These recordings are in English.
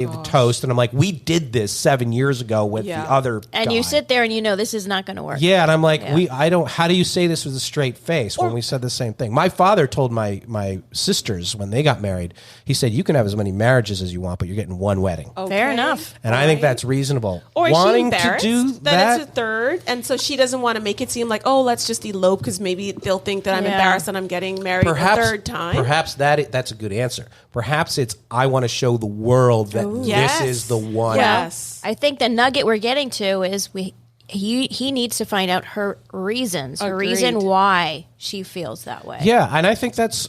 the toast, and I'm like, we did this 7 years ago with the other and guy. you sit there and you know this is not going to work. Yeah, and I'm like, how do you say this with a straight face when we said the same thing? My father told my sisters when they got married, he said, you can have as many marriages as you want, but you're getting one wedding. Okay. Fair enough. And I think that's reasonable. Or is wanting she embarrassed to do that it's a third, and so she doesn't want to make it seem like, oh, let's just elope because maybe they'll think that I'm embarrassed and I'm getting married a third time. Perhaps that's a good answer. Perhaps it's, I want to show the world that this is the one. Yes. I think the nugget we're getting to is he needs to find out her reasons, her reason why she feels that way. Yeah, and I think that's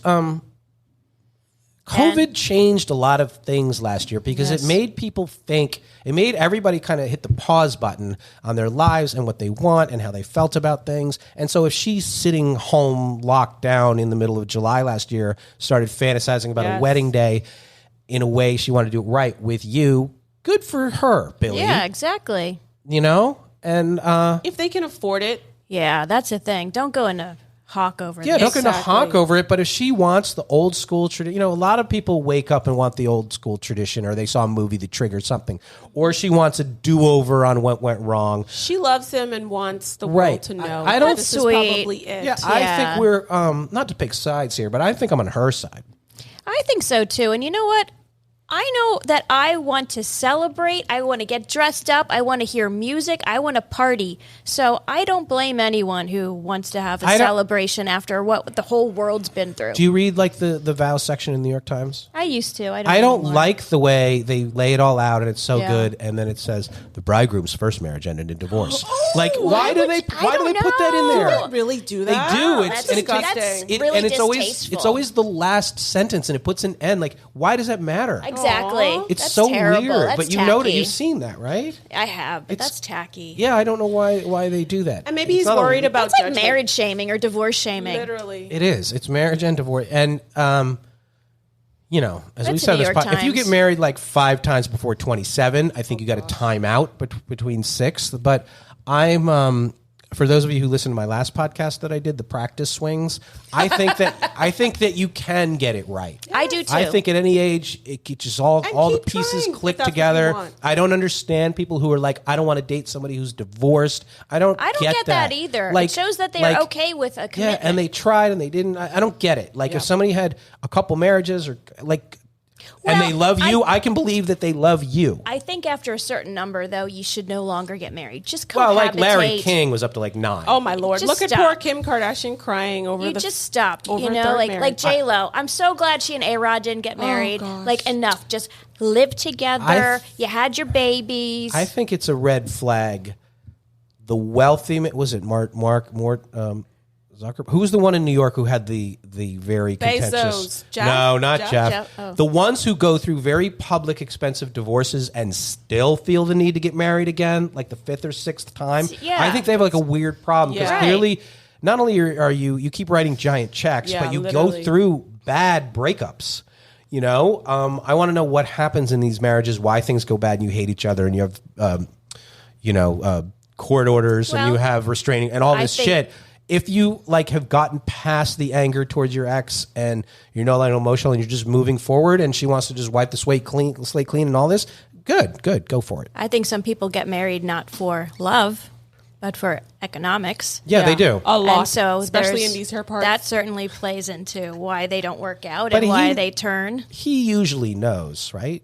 COVID changed a lot of things last year because it made people think, it made everybody kind of hit the pause button on their lives and what they want and how they felt about things. And so if she's sitting home locked down in the middle of July last year, started fantasizing about a wedding day in a way she wanted to do it right with you, good for her, Billy. Yeah, exactly. You know? And if they can afford it. Yeah, that's the thing. Don't go into hawk over it. Yeah, don't go into hawk over it. But if she wants the old school tradition, a lot of people wake up and want the old school tradition, or they saw a movie that triggers something, or she wants a do-over on what went wrong. She loves him and wants the world to know. I don't. This is probably it. Yeah, I think we're not to pick sides here, but I think I'm on her side. I think so too. And you know what? I know that I want to celebrate. I want to get dressed up. I want to hear music. I want to party. So I don't blame anyone who wants to have a celebration after what the whole world's been through. Do you read like the vows section in the New York Times? I used to. I don't like the way they lay it all out, and it's so good. And then it says the bridegroom's first marriage ended in divorce. Like, why do they put that in there? Do they really do that? They do. That's disgusting. Really distasteful. It's always the last sentence, and it puts an end. Like, why does that matter? Exactly. It's that's so terrible. weird. That's but you tacky. know that you've seen that, right? I have, but that's tacky. Yeah, I don't know why they do that. And maybe he's worried about It's like marriage shaming or divorce shaming. Literally. It is. It's marriage and divorce. And, as we said, if you get married like 5 times before 27, I think you got a time out between 6. But I'm... for those of you who listened to my last podcast that I did, the practice swings, I think that you can get it right. I do too. I think at any age, it just all the pieces click together. I don't understand people who are like, I don't want to date somebody who's divorced. I don't get that either. Like, it shows that they're okay with a commitment. Yeah, and they tried and they didn't. I don't get it. Like if somebody had a couple marriages or like... and they love you. I can believe that they love you. I think after a certain number, though, you should no longer get married. Just cohabitate. Well, like Larry King was up to like 9. Oh my Lord! Just Look stop. at poor Kim Kardashian crying over you the. Just stop. Over You know, like marriage. J-Lo. I'm so glad she and A-Rod didn't get married. Like enough. Just live together. You had your babies. I think it's a red flag. The wealthy was it Mark Zuckerberg? Who was the one in New York who had the very contentious? Jeff? No, not Jeff. Oh. The ones who go through very public, expensive divorces and still feel the need to get married again, like the 5th or 6th time. Yeah. I think they have like a weird problem because Yeah. clearly, not only are you keep writing giant checks, but you go through bad breakups. I want to know what happens in these marriages, why things go bad, and you hate each other, and you have, court orders, and you have restraining and all this shit. If you have gotten past the anger towards your ex and you're no longer emotional and you're just moving forward and she wants to just wipe the slate clean and all this, good, go for it. I think some people get married not for love, but for economics. Yeah, they do. A lot, and so especially in these hair parts. That certainly plays into why they don't work out and why they turn. He usually knows, right?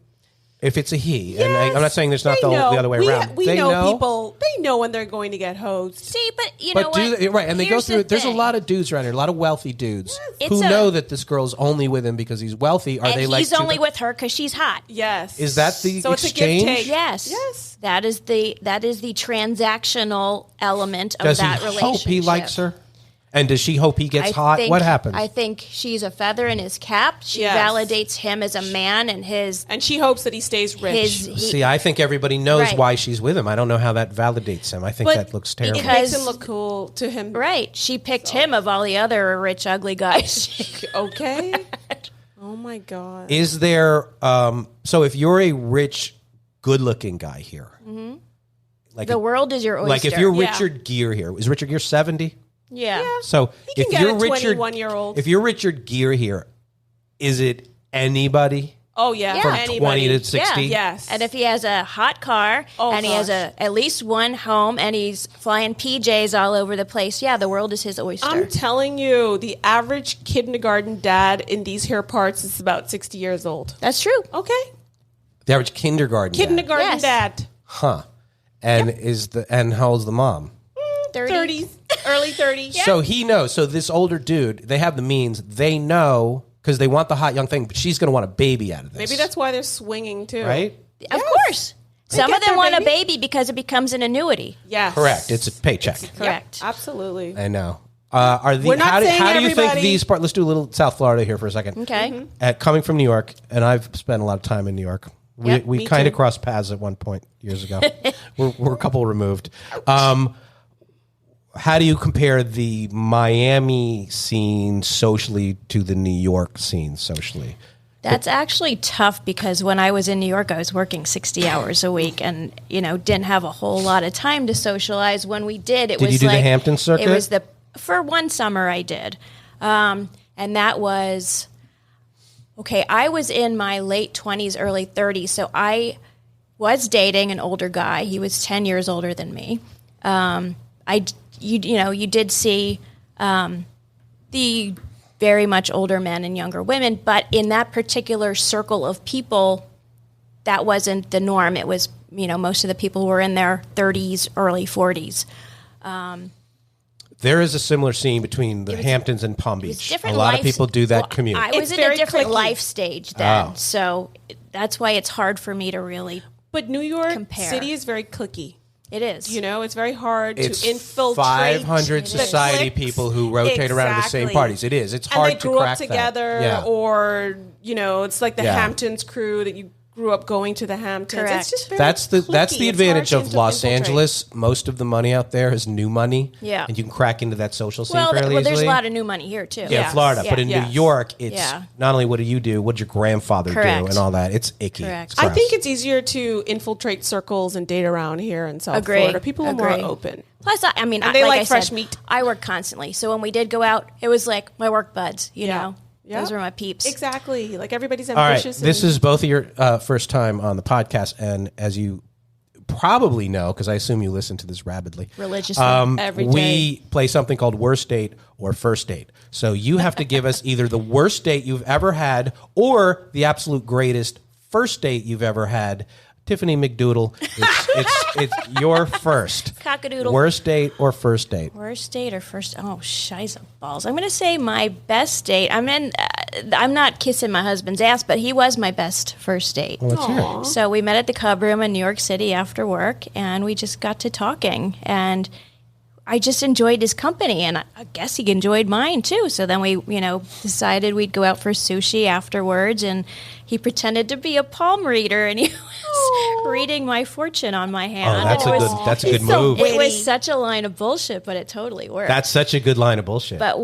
If it's a he, and I'm not saying there's not the other way around. We know people. They know when they're going to get hosed. See, but you know what? Right, and they go through it. There's a thing. lot of dudes around here, a lot of wealthy dudes who know that this girl's only with him because he's wealthy. Are they like? He's only with her because she's hot. Yes. Is that the so exchange? It's a give take. Yes. That is the transactional element of Does that he relationship. hope he likes her? And does she hope he gets hot? What happens? I think she's a feather in his cap. She validates him as a man and she hopes that he stays rich. See, I think everybody knows why she's with him. I don't know how that validates him. I think that looks terrible. It makes him look cool to him. Right. She picked him of all the other rich, ugly guys. Okay. Oh, my God. Is there... so if you're a rich, good-looking guy here... Mm-hmm. The world is your oyster. Like if you're Richard Gere here... Is Richard Gere 70? Yeah. So if you're Richard, 21-year-old. If you're Richard Gere here, is it anybody? Oh, yeah. From Anybody. 20 to 60? Yeah. Yes. And if he has a hot car and he has at least one home and he's flying PJs all over the place, the world is his oyster. I'm telling you, the average kindergarten dad in these here parts is about 60 years old. That's true. Okay. The average kindergarten Kindergarten dad. Huh. And and how old's the mom? 30s, early 30s. Yeah. So he knows. So this older dude, they have the means. They know because they want the hot young thing, but she's going to want a baby out of this. Maybe that's why they're swinging too. right. Of course. Some get of them their want a baby. baby because it becomes an annuity. Yes. Correct. It's a paycheck. Correct. Yep, absolutely. I know. Are the We're not how do saying you think everybody- these part? Let's do a little South Florida here for a second. Okay. Coming from New York, and I've spent a lot of time in New York. Yep, We me kind of too. crossed paths at one point years ago. we're a couple removed. How do you compare the Miami scene socially to the New York scene socially? That's actually tough because when I was in New York, I was working 60 hours a week and, didn't have a whole lot of time to socialize. When we did, it was you do the like... Hampton circuit? It was for one summer I did. And that was... Okay, I was in my late 20s, early 30s, so I was dating an older guy. He was 10 years older than me. You did see the very much older men and younger women, but in that particular circle of people, that wasn't the norm. It was, most of the people were in their 30s, early 40s. There is a similar scene between the Hamptons and Palm Beach. A lot of people do that commute. I was It's in a very different cliquey. life stage then, Oh. so that's why it's hard for me to really... But New York Compare. City is very cliquey. It is. It's very hard It's to infiltrate 500 the society cliques. people who rotate around to the same Exactly. parties. It is. It's And hard they to grew crack up together, that. Yeah. or it's like the Yeah. Hamptons crew that you grew up going to the Hamptons. Correct. It's just very That's the cliquey. It's advantage hard of to Los infiltrate. Angeles. Most of the money out there is new money. Yeah. And you can crack into that social scene well, fairly there's easily. a lot of new money here, too. Yeah, Yes. in Florida. Yeah. But in Yes. New York, it's Yeah. not only what do you do, what did your grandfather Correct. do and all that. It's icky. Correct. It's I gross. think it's easier to infiltrate circles and date around here in South Agree. Florida. People are more Agree. open. Plus, I mean, And they like like I fresh said, meat. I work constantly, so when we did go out, it was like my work buds. You know, Yeah. those were my peeps. Exactly. Like everybody's All right, ambitious. this is both of your first time on the podcast, and as you probably know, because I assume you listen to this rapidly, Religiously. Every we day. play something called worst date or first date. So you have to give us either the worst date you've ever had or the absolute greatest first date you've ever had. Tiffany McDoodle, it's your first. Cockadoodle. Worst date or first date? Worst date or first? Oh, shiza balls! I'm going to say my best date. I'm not kissing my husband's ass, but he was my best first date. Well, let's hear it. So we met at the Cub Room in New York City after work, and we just got to talking, and I just enjoyed his company, and I guess he enjoyed mine too. So then we, decided we'd go out for sushi afterwards, and he pretended to be a palm reader, and he was reading my fortune on my hand. Oh, that's a good He's so move. witty. It was such a line of bullshit, but it totally worked. That's such a good line of bullshit. But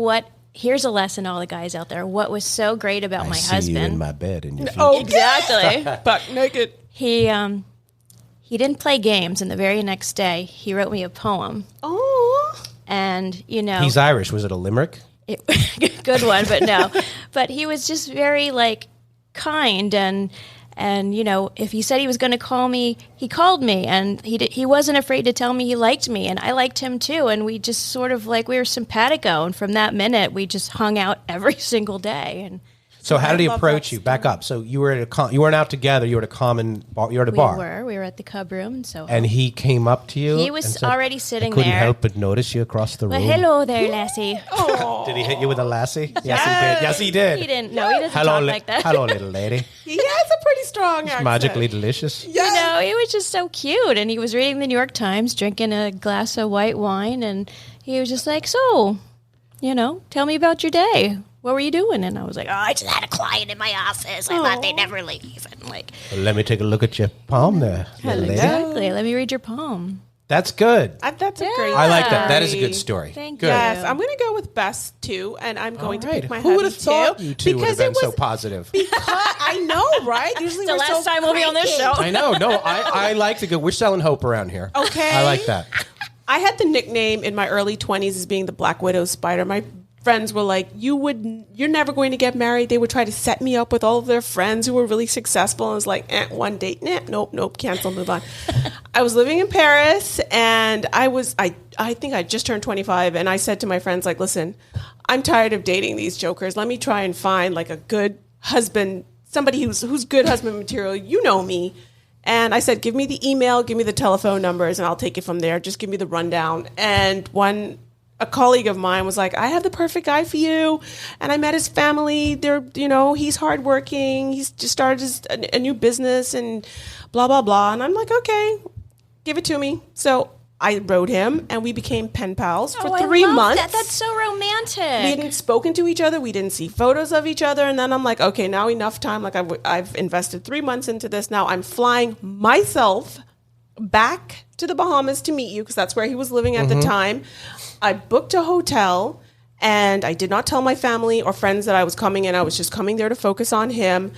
here's a lesson, all the guys out there. What was so great about I my see husband? you in my bed in your future. Oh, Exactly. buck naked. He didn't play games, and the very next day he wrote me a poem, Oh. and He's Irish. Was it a limerick? good one, but no. But he was just very kind, and if he said he was going to call me, he called me, and he wasn't afraid to tell me he liked me, and I liked him too, and we just sort of we were simpatico, and from that minute we just hung out every single day. And So how did he love approach that you? Back up. So you were at you weren't out together. You were at a common bar. You were at a bar. we were at the Cub Room, so And he came up to you. He was and said, already sitting I couldn't there. help but notice you across the room. well, hello there, lassie. Did he hit you with a lassie? Yes, he did. Yes, he did. He didn't. No, he doesn't Hello, talk like that. hello, little lady. He has a pretty strong accent. Magically delicious. Yeah. He was just so cute, and he was reading the New York Times, drinking a glass of white wine, and he was just like, "So, tell me about your day. What were you doing?" And I was like, "Oh, I just had a client in my office. I thought they'd never leave." And Well, let me take a look at your palm there, little lady. exactly. Let me read your palm. That's good. That's a great I like that. That is a story. good story. Thank good. you. Yes, I'm going to go with best two, and I'm going to All right. pick my Who would hubby have thought too, you two would have been it was so positive? Because I know, right? Usually The we're last so time we'll be on this cranky. show. I know. No, I like to go. We're selling hope around here. Okay. I like that. I had the nickname in my early 20s as being the Black Widow spider. My friends were like, you're never going to get married. They would try to set me up with all of their friends who were really successful. And I was like, one date, nope, cancel, move on. I was living in Paris, and I think I just turned 25, and I said to my friends, like, listen, I'm tired of dating these jokers. Let me try and find like a good husband, somebody who's good husband material. You know me. And I said, give me the email, give me the telephone numbers, and I'll take it from there. Just give me the rundown. And a colleague of mine was like, I have the perfect guy for you. And I met his family. He's hardworking. He's just started a new business and blah, blah, blah. And I'm like, okay, give it to me. So I wrote him, and we became pen pals for 3 months. That's so romantic. We hadn't spoken to each other. We didn't see photos of each other. And then I'm like, okay, now enough time. Like I've invested 3 months into this. Now I'm flying myself back to the Bahamas to meet you, because that's where he was living at the time. I booked a hotel, and I did not tell my family or friends that I was coming in. I was just coming there to focus on him.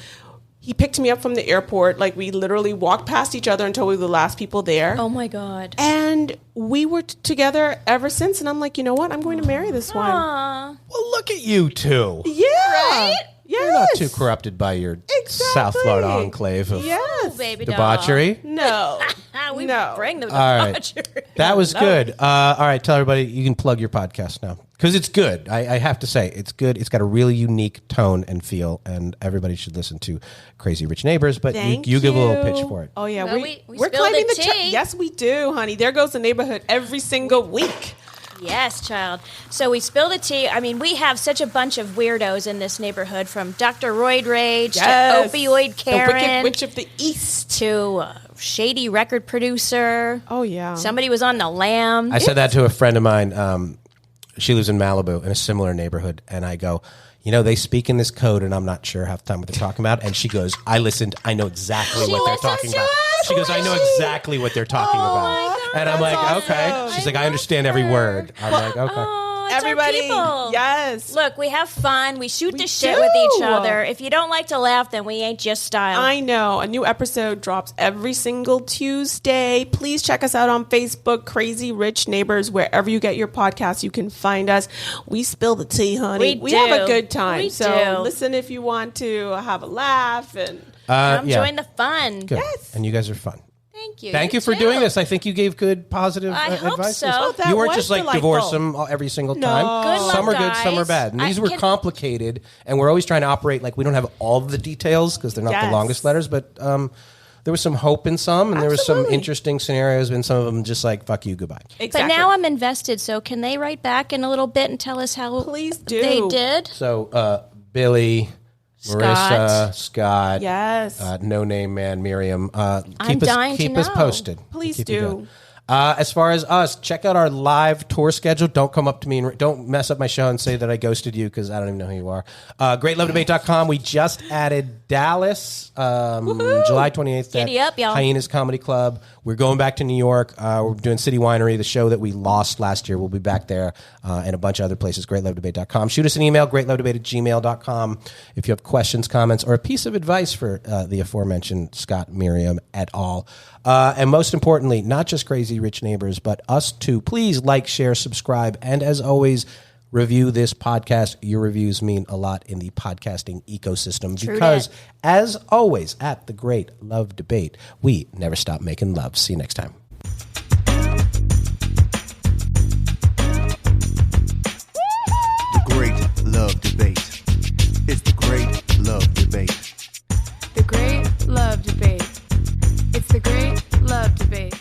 He picked me up from the airport. Like, we literally walked past each other until we were the last people there. Oh, my God. And we were together ever since. And I'm like, you know what? I'm going to marry this one. Well, look at you two. Yeah. Right? Yes. You're not too corrupted by your South Florida enclave of Baby debauchery. doll. No. We No. bring the All right. debauchery. That was good. All right, tell everybody you can plug your podcast now, because it's good. I have to say, it's good. It's got a really unique tone and feel, and everybody should listen to Crazy Rich Neighbors. But you give a little pitch for it. Oh, yeah. Well, we we're spilled climbing the the tea. Yes, we do, honey. There goes the neighborhood every single week. Yes, child. So we spilled the tea. I mean, we have such a bunch of weirdos in this neighborhood, from Dr. Roid Rage to Opioid Karen, the Wicked Witch of the East, to shady record producer. Oh, yeah. Somebody was on the lam. I said that to a friend of mine. She lives in Malibu in a similar neighborhood, and I go, they speak in this code, and I'm not sure half the time what they're talking about. And she goes, I listened. I know exactly what they're talking about. She goes, I know exactly what they're talking about. And I'm like, okay. She's like, I understand every word. I'm like, okay. Oh, it's Everybody, our people. yes. Look, we have fun. We shoot the shit with each other. If you don't like to laugh, then we ain't just style. I know. A new episode drops every single Tuesday. Please check us out on Facebook, Crazy Rich Neighbors. Wherever you get your podcasts, you can find us. We spill the tea, honey. We have a good time. We so do. listen if you want to have a laugh. And Come join the fun. Good. Yes. And you guys are fun. Thank you. Thank you for doing this. I think you gave good, positive I hope advice. so. Oh, that You weren't was just like delightful. divorce them every single time. Good luck, some are good, guys. some are bad. And these were complicated, and we're always trying to operate like we don't have all of the details because they're not the longest letters, but there was some hope in some, and there was some interesting scenarios, and some of them just like, fuck you, goodbye. Exactly. But now I'm invested, so can they write back in a little bit and tell us how Please do. they did? So, Billy, Marissa, Scott, Yes. No Name Man, Miriam. I'm dying to keep us know. posted. Please Keep you do. going. As far as us, check out our live tour schedule. Don't come up to me and don't mess up my show and say that I ghosted you, because I don't even know who you are. GreatLoveDebate.com. We just added Dallas, July 28th. Giddy up, y'all. Hyenas Comedy Club. We're going back to New York. We're doing City Winery, the show that we lost last year. We'll be back there, and a bunch of other places. GreatLoveDebate.com. Shoot us an email, greatlovedebate@gmail.com. If you have questions, comments, or a piece of advice for the aforementioned Scott, Miriam, et al. And most importantly, not just Crazy Rich Neighbors, but us too. Please like, share, subscribe, and as always, review this podcast. Your reviews mean a lot in the podcasting ecosystem because, as always, at the Great Love Debate, we never stop making love. See you next time. The Great Love Debate. It's the Great Love Debate. The Great Love Debate. It's the Great Love Debate.